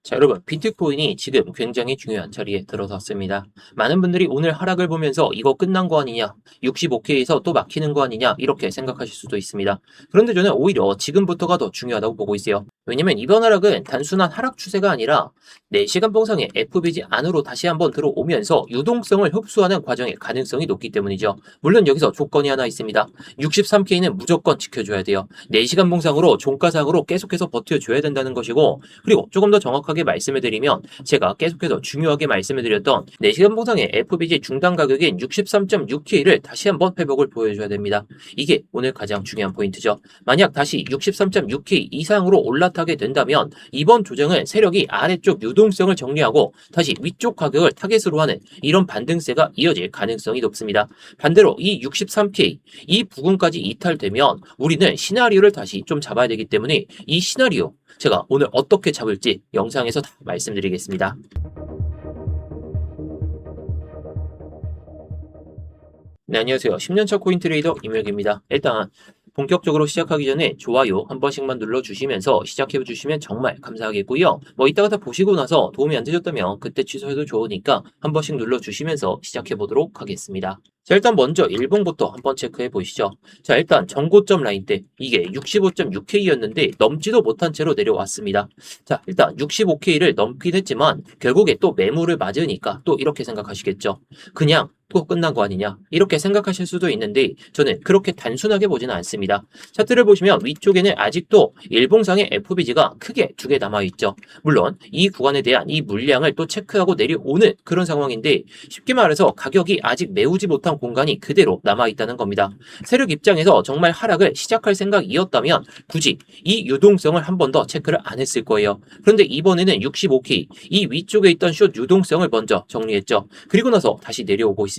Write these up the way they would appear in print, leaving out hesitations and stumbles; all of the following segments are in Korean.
자, 여러분, 비트코인이 지금 굉장히 중요한 자리에 들어섰습니다. 많은 분들이 오늘 하락을 보면서 이거 끝난 거 아니냐, 65K에서 또 막히는 거 아니냐, 이렇게 생각하실 수도 있습니다. 그런데 저는 오히려 지금부터가 더 중요하다고 보고 있어요. 왜냐면 이번 하락은 단순한 하락 추세가 아니라 4시간 봉상의 FBG 안으로 다시 한번 들어오면서 유동성을 흡수하는 과정의 가능성이 높기 때문이죠. 물론 여기서 조건이 하나 있습니다. 63K는 무조건 지켜줘야 돼요. 4시간 봉상으로 종가상으로 계속해서 버텨줘야 된다는 것이고, 그리고 조금 더 정확하게 말씀을 드리면 제가 계속해서 중요하게 말씀을 드렸던 4시간 봉상의 FBG 중단 가격인 63.6K를 다시 한번 회복을 보여줘야 됩니다. 이게 오늘 가장 중요한 포인트죠. 만약 다시 63.6K 이상으로 올라타게 된다면 이번 조정은 세력이 아래쪽 유동성을 정리하고 다시 위쪽 가격을 타겟으로 하는 이런 반등세가 이어질 가능성이 높습니다. 반대로 이 63K 이 부분까지 이탈되면 우리는 시나리오를 다시 좀 잡아야 되기 때문에 이 시나리오 제가 오늘 어떻게 잡을지 영상에서 다 말씀드리겠습니다. 네, 안녕하세요. 10년차 코인트레이더 임혁입니다. 일단 본격적으로 시작하기 전에 좋아요 한 번씩만 눌러주시면서 시작해 주시면 정말 감사하겠고요. 뭐 이따가 다 보시고 나서 도움이 안 되셨다면 그때 취소해도 좋으니까 한 번씩 눌러주시면서 시작해 보도록 하겠습니다. 자, 일단 먼저 일봉부터 한번 체크해 보시죠. 자, 일단 전고점 라인대 이게 65.6K였는데 넘지도 못한 채로 내려왔습니다. 자, 일단 65K를 넘긴 했지만 결국에 또 매물을 맞으니까 또 이렇게 생각하시겠죠. 그냥 또 끝난 거 아니냐 이렇게 생각하실 수도 있는데 저는 그렇게 단순하게 보지는 않습니다. 차트를 보시면 위쪽에는 아직도 일봉상의 FBG가 크게 두 개 남아있죠. 물론 이 구간에 대한 이 물량을 또 체크하고 내려오는 그런 상황인데 쉽게 말해서 가격이 아직 메우지 못한 공간이 그대로 남아있다는 겁니다. 세력 입장에서 정말 하락을 시작할 생각이었다면 굳이 이 유동성을 한 번 더 체크를 안 했을 거예요. 그런데 이번에는 65K 이 위쪽에 있던 숏 유동성을 먼저 정리했죠. 그리고 나서 다시 내려오고 있습니다.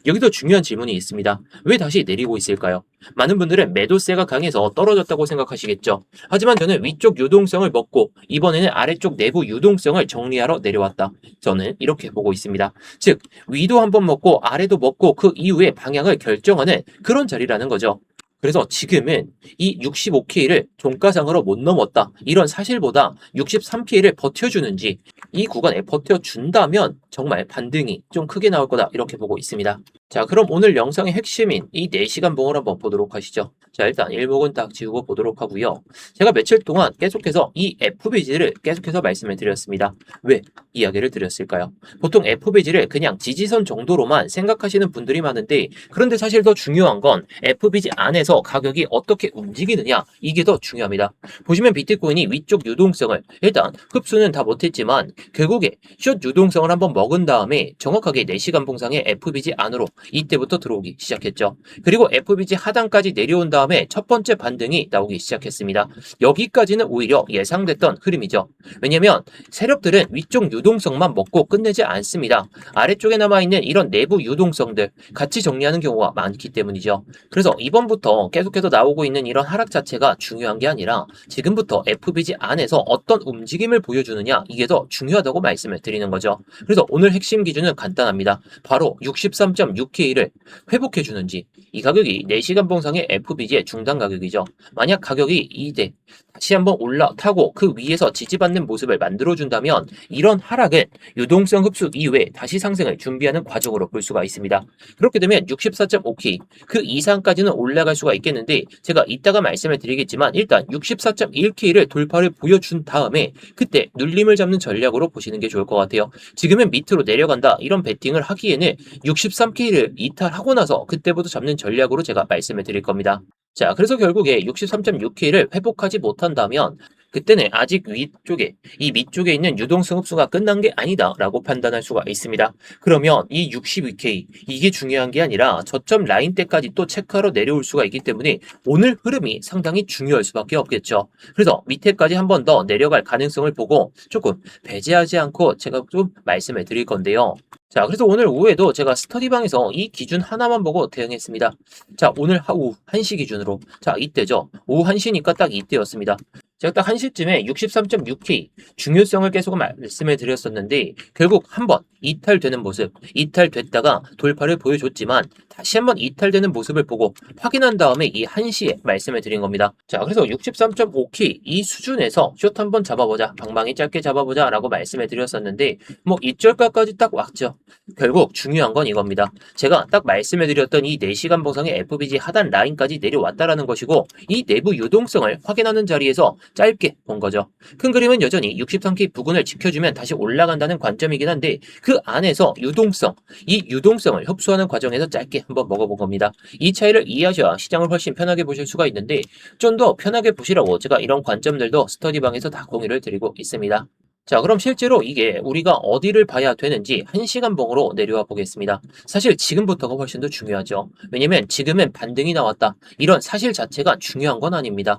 여기도 중요한 질문이 있습니다. 왜 다시 내리고 있을까요? 많은 분들은 매도세가 강해서 떨어졌다고 생각하시겠죠. 하지만 저는 위쪽 유동성을 먹고 이번에는 아래쪽 내부 유동성을 정리하러 내려왔다. 저는 이렇게 보고 있습니다. 즉 위도 한번 먹고 아래도 먹고 그 이후에 방향을 결정하는 그런 자리라는 거죠. 그래서 지금은 이 65K를 종가상으로 못 넘었다. 이런 사실보다 63K를 버텨주는지 이 구간에 버텨준다면 정말 반등이 좀 크게 나올 거다. 이렇게 보고 있습니다. 자, 그럼 오늘 영상의 핵심인 이 4시간 봉을 한번 보도록 하시죠. 자, 일단 일목은 딱 지우고 보도록 하고요. 제가 며칠 동안 계속해서 이 FBG를 계속해서 말씀을 드렸습니다. 왜 이야기를 드렸을까요? 보통 FBG를 그냥 지지선 정도로만 생각하시는 분들이 많은데 그런데 사실 더 중요한 건 FBG 안에서 가격이 어떻게 움직이느냐 이게 더 중요합니다. 보시면 비트코인이 위쪽 유동성을 일단 흡수는 다 못했지만 결국에 숏 유동성을 한번 먹은 다음에 정확하게 4시간 봉상의 FBG 안으로 이때부터 들어오기 시작했죠. 그리고 FBG 하단까지 내려온 다음에 첫 번째 반등이 나오기 시작했습니다. 여기까지는 오히려 예상됐던 흐름이죠. 왜냐면 세력들은 위쪽 유동성만 먹고 끝내지 않습니다. 아래쪽에 남아있는 이런 내부 유동성들 같이 정리하는 경우가 많기 때문이죠. 그래서 이번부터 계속해서 나오고 있는 이런 하락 자체가 중요한 게 아니라 지금부터 FBG 안에서 어떤 움직임을 보여주느냐 이게 더 중요하다고 말씀을 드리는 거죠. 그래서 오늘 핵심 기준은 간단합니다. 바로 63.6K를 회복해 주는지 이 가격이 4시간 봉상의 FBG의 중단 가격이죠. 만약 가격이 이때 다시 한번 올라타고 그 위에서 지지받는 모습을 만들어준다면 이런 하락은 유동성 흡수 이후에 다시 상승을 준비하는 과정으로 볼 수가 있습니다. 그렇게 되면 64.5K 그 이상까지는 올라갈 수가 있겠는데 제가 이따가 말씀을 드리겠지만 일단 64.1K를 돌파를 보여준 다음에 그때 눌림을 잡는 전략으로 보시는 게 좋을 것 같아요. 지금은 밑으로 내려간다 이런 베팅을 하기에는 63K를 이탈하고 나서 그때부터 잡는 전략으로 제가 말씀을 드릴 겁니다. 자, 그래서 결국에 63.6K를 회복하지 못한다면 그때는 아직 위쪽에 이 밑쪽에 있는 유동성 흡수가 끝난 게 아니다 라고 판단할 수가 있습니다. 그러면 이 62K 이게 중요한 게 아니라 저점 라인 때까지 또 체크하러 내려올 수가 있기 때문에 오늘 흐름이 상당히 중요할 수밖에 없겠죠. 그래서 밑에까지 한 번 더 내려갈 가능성을 보고 조금 배제하지 않고 제가 좀 말씀을 드릴 건데요. 자, 그래서 오늘 오후에도 제가 스터디방에서 이 기준 하나만 보고 대응했습니다. 자, 오늘 오후 1시 기준으로. 자, 이때죠. 오후 1시니까 딱 이때였습니다. 제가 딱 1시쯤에 63.6K 중요성을 계속 말씀을 드렸었는데 결국 한번 이탈되는 모습, 이탈됐다가 돌파를 보여줬지만 다시 한번 이탈되는 모습을 보고 확인한 다음에 이 1시에 말씀을 드린 겁니다. 자, 그래서 63.5K 이 수준에서 숏 한번 잡아보자, 방망이 짧게 잡아보자 라고 말씀을 드렸었는데 뭐 이절가까지 딱 왔죠. 결국 중요한 건 이겁니다. 제가 딱 말씀을 드렸던 이 4시간 보상의 FBG 하단 라인까지 내려왔다라는 것이고 이 내부 유동성을 확인하는 자리에서 짧게 본 거죠. 큰 그림은 여전히 63K 부근을 지켜주면 다시 올라간다는 관점이긴 한데 그 안에서 유동성, 이 유동성을 흡수하는 과정에서 짧게 한번 먹어본 겁니다. 이 차이를 이해하셔야 시장을 훨씬 편하게 보실 수가 있는데 좀 더 편하게 보시라고 제가 이런 관점들도 스터디방에서 다 공유를 드리고 있습니다. 자, 그럼 실제로 이게 우리가 어디를 봐야 되는지 1시간 봉으로 내려와 보겠습니다. 사실 지금부터가 훨씬 더 중요하죠. 왜냐면 지금은 반등이 나왔다. 이런 사실 자체가 중요한 건 아닙니다.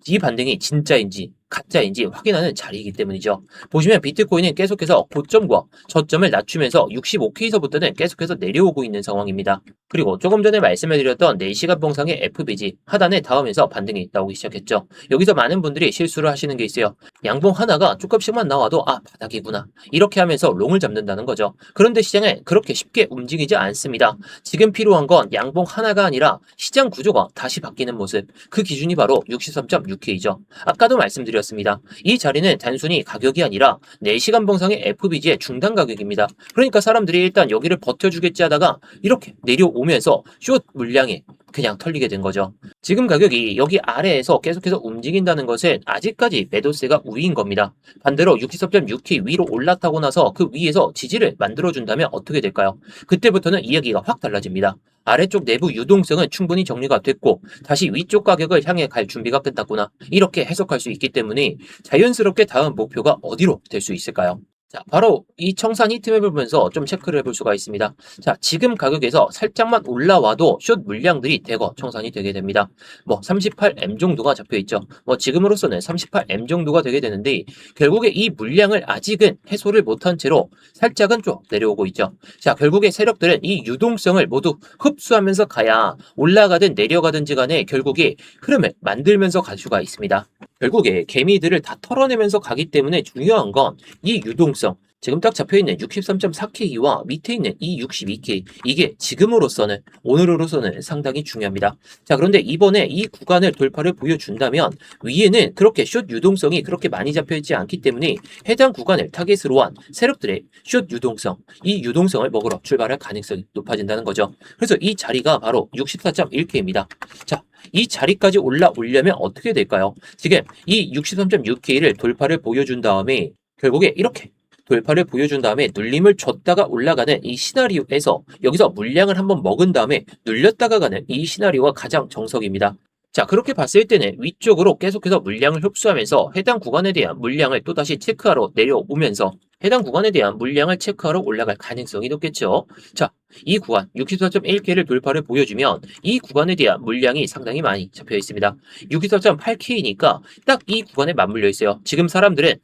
이 반등이 진짜인지 가짜인지 확인하는 자리이기 때문이죠. 보시면 비트코인은 계속해서 고점과 저점을 낮추면서 65K서부터는 계속해서 내려오고 있는 상황입니다. 그리고 조금 전에 말씀을 드렸던 4시간 봉상의 FBG 하단에 닿으면서 반등이 나오기 시작했죠. 여기서 많은 분들이 실수를 하시는 게 있어요. 양봉 하나가 조금씩만 나와도 바닥이구나 이렇게 하면서 롱을 잡는다는 거죠. 그런데 시장은 그렇게 쉽게 움직이지 않습니다. 지금 필요한 건 양봉 하나가 아니라 시장 구조가 다시 바뀌는 모습, 그 기준이 바로 63.6K죠. 아까도 말씀드렸습니다. 이 자리는 단순히 가격이 아니라 4시간 봉상의 FBG의 중단 가격입니다. 그러니까 사람들이 일단 여기를 버텨주겠지 하다가 이렇게 내려오면서 숏 물량이 그냥 털리게 된 거죠. 지금 가격이 여기 아래에서 계속해서 움직인다는 것은 아직까지 매도세가 우위인 겁니다. 반대로 63.6K 위로 올라타고 나서 그 위에서 지지를 만들어준다면 어떻게 될까요? 그때부터는 이야기가 확 달라집니다. 아래쪽 내부 유동성은 충분히 정리가 됐고 다시 위쪽 가격을 향해 갈 준비가 끝났구나 이렇게 해석할 수 있기 때문에 자연스럽게 다음 목표가 어디로 될 수 있을까요? 자, 바로 이 청산 히트맵을 보면서 좀 체크를 해볼 수가 있습니다. 자, 지금 가격에서 살짝만 올라와도 숏 물량들이 대거 청산이 되게 됩니다. 뭐 38M 정도가 잡혀있죠. 뭐 지금으로서는 38M 정도가 되게 되는데 결국에 이 물량을 아직은 해소를 못한 채로 살짝은 좀 내려오고 있죠. 자, 결국에 세력들은 이 유동성을 모두 흡수하면서 가야 올라가든 내려가든지 간에 결국에 흐름을 만들면서 갈 수가 있습니다. 결국에 개미들을 다 털어내면서 가기 때문에 중요한 건 이 유동성, 지금 딱 잡혀있는 63.4K와 밑에 있는 이 62K, 이게 지금으로서는 오늘으로서는 상당히 중요합니다. 자, 그런데 이번에 이 구간을 돌파를 보여준다면 위에는 그렇게 숏 유동성이 그렇게 많이 잡혀있지 않기 때문에 해당 구간을 타겟으로 한 세력들의 숏 유동성, 이 유동성을 먹으러 출발할 가능성이 높아진다는 거죠. 그래서 이 자리가 바로 64.1K입니다. 자, 이 자리까지 올라오려면 어떻게 될까요? 지금 이 63.6K를 돌파를 보여준 다음에 결국에 이렇게 돌파를 보여준 다음에 눌림을 줬다가 올라가는 이 시나리오에서 여기서 물량을 한번 먹은 다음에 눌렸다가 가는 이 시나리오가 가장 정석입니다. 자, 그렇게 봤을 때는 위쪽으로 계속해서 물량을 흡수하면서 해당 구간에 대한 물량을 또다시 체크하러 내려오면서 해당 구간에 대한 물량을 체크하러 올라갈 가능성이 높겠죠. 자, 이 구간 64.1K를 돌파를 보여주면 이 구간에 대한 물량이 상당히 많이 잡혀 있습니다. 64.8K니까 딱 이 구간에 맞물려 있어요. 지금 사람들은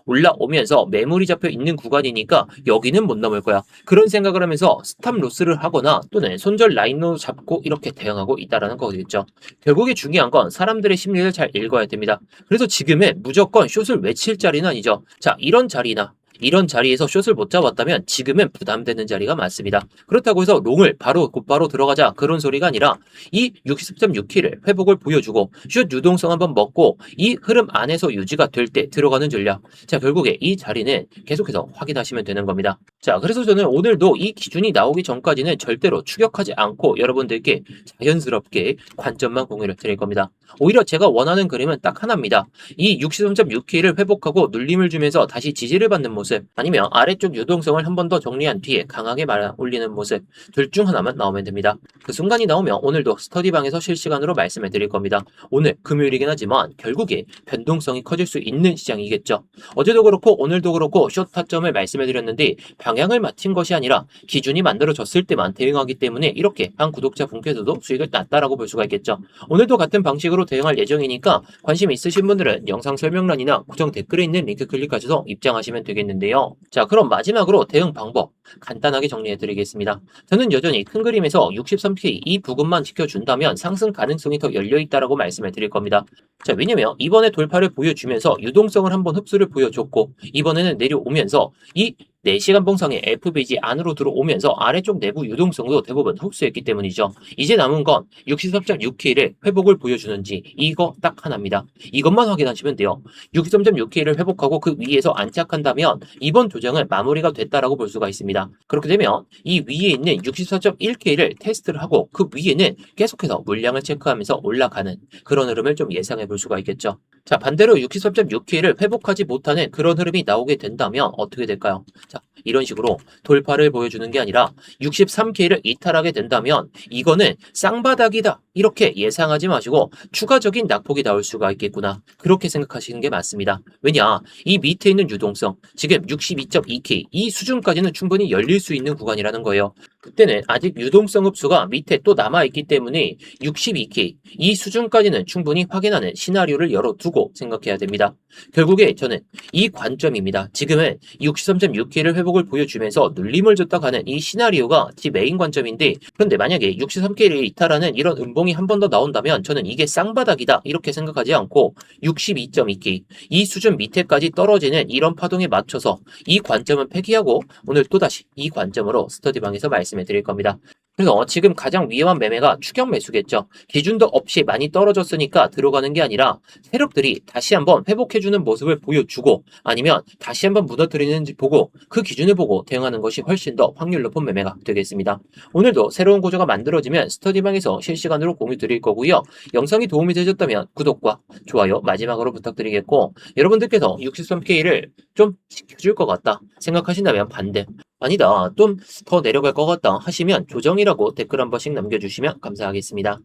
올라오면서 매물이 잡혀 있는 구간이니까 여기는 못 넘을 거야. 그런 생각을 하면서 스탑 로스를 하거나 또는 손절 라인으로 잡고 이렇게 대응하고 있다라는 거겠죠. 결국에 중요한 건 사람들의 심리를 잘 읽어야 됩니다. 그래서 지금은 무조건 숏을 외칠 자리는 아니죠. 자, 이런 자리나 이런 자리에서 숏을 못 잡았다면 지금은 부담되는 자리가 많습니다. 그렇다고 해서 롱을 곧바로 들어가자 그런 소리가 아니라 이 60.6K를 회복을 보여주고 숏 유동성 한번 먹고 이 흐름 안에서 유지가 될 때 들어가는 전략. 자, 결국에 이 자리는 계속해서 확인하시면 되는 겁니다. 자, 그래서 저는 오늘도 이 기준이 나오기 전까지는 절대로 추격하지 않고 여러분들께 자연스럽게 관점만 공유를 드릴 겁니다. 오히려 제가 원하는 그림은 딱 하나입니다. 이 63.6K를 회복하고 눌림을 주면서 다시 지지를 받는 모습, 아니면 아래쪽 유동성을 한 번 더 정리한 뒤에 강하게 말아 올리는 모습, 둘 중 하나만 나오면 됩니다. 그 순간이 나오면 오늘도 스터디방에서 실시간으로 말씀을 드릴 겁니다. 오늘 금요일이긴 하지만 결국에 변동성이 커질 수 있는 시장이겠죠. 어제도 그렇고 오늘도 그렇고 숏 타점을 말씀해 드렸는데 방향을 맞춘 것이 아니라 기준이 만들어졌을 때만 대응하기 때문에 이렇게 한 구독자분께서도 수익을 났다라고 볼 수가 있겠죠. 오늘도 같은 방식으로 대응할 예정이니까 관심 있으신 분들은 영상 설명란이나 고정 댓글에 있는 링크 클릭하셔서 입장하시면 되겠는데 되는데요. 자, 그럼 마지막으로 대응 방법 간단하게 정리해 드리겠습니다. 저는 여전히 큰 그림에서 63K 이 부분만 지켜준다면 상승 가능성이 더 열려 있다라고 말씀을 드릴 겁니다. 자, 왜냐면 이번에 돌파를 보여주면서 유동성을 한번 흡수를 보여줬고 이번에는 내려오면서 이 4시간 봉상의 FBG 안으로 들어오면서 아래쪽 내부 유동성도 대부분 흡수했기 때문이죠. 이제 남은 건 63.6K를 회복을 보여주는지 이거 딱 하나입니다. 이것만 확인하시면 돼요. 63.6K를 회복하고 그 위에서 안착한다면 이번 조정은 마무리가 됐다라고 볼 수가 있습니다. 그렇게 되면 이 위에 있는 64.1K를 테스트를 하고 그 위에는 계속해서 물량을 체크하면서 올라가는 그런 흐름을 좀 예상해 볼 수가 있겠죠. 자, 반대로 63.6K를 회복하지 못하는 그런 흐름이 나오게 된다면 어떻게 될까요? 자, 이런 식으로 돌파를 보여주는 게 아니라 63K를 이탈하게 된다면 이거는 쌍바닥이다. 이렇게 예상하지 마시고 추가적인 낙폭이 나올 수가 있겠구나. 그렇게 생각하시는 게 맞습니다. 왜냐? 이 밑에 있는 유동성, 지금 62.2K 이 수준까지는 충분히 열릴 수 있는 구간이라는 거예요. 그때는 아직 유동성 흡수가 밑에 또 남아있기 때문에 62K 이 수준까지는 충분히 확인하는 시나리오를 열어두고 생각해야 됩니다. 결국에 저는 이 관점입니다. 지금은 63.6K를 회복을 보여주면서 눌림을 줬다 가는 이 시나리오가 제 메인 관점인데 그런데 만약에 63K를 이탈하는 이런 음봉이 한 번 더 나온다면 저는 이게 쌍바닥이다 이렇게 생각하지 않고 62.2K 이 수준 밑에까지 떨어지는 이런 파동에 맞춰서 이 관점은 폐기하고 오늘 또다시 이 관점으로 스터디방에서 말씀해 드릴 겁니다. 그래서 지금 가장 위험한 매매가 추격 매수겠죠. 기준도 없이 많이 떨어졌으니까 들어가는 게 아니라 세력들이 다시 한번 회복해주는 모습을 보여주고 아니면 다시 한번 무너뜨리는지 보고 그 기준을 보고 대응하는 것이 훨씬 더 확률 높은 매매가 되겠습니다. 오늘도 새로운 구조가 만들어지면 스터디방에서 실시간으로 공유 드릴 거고요. 영상이 도움이 되셨다면 구독과 좋아요 마지막으로 부탁드리겠고 여러분들께서 63K를 좀 지켜줄 것 같다 생각하신다면 반대 아니다 좀 더 내려갈 것 같다 하시면 조정이라고 댓글 한 번씩 남겨주시면 감사하겠습니다.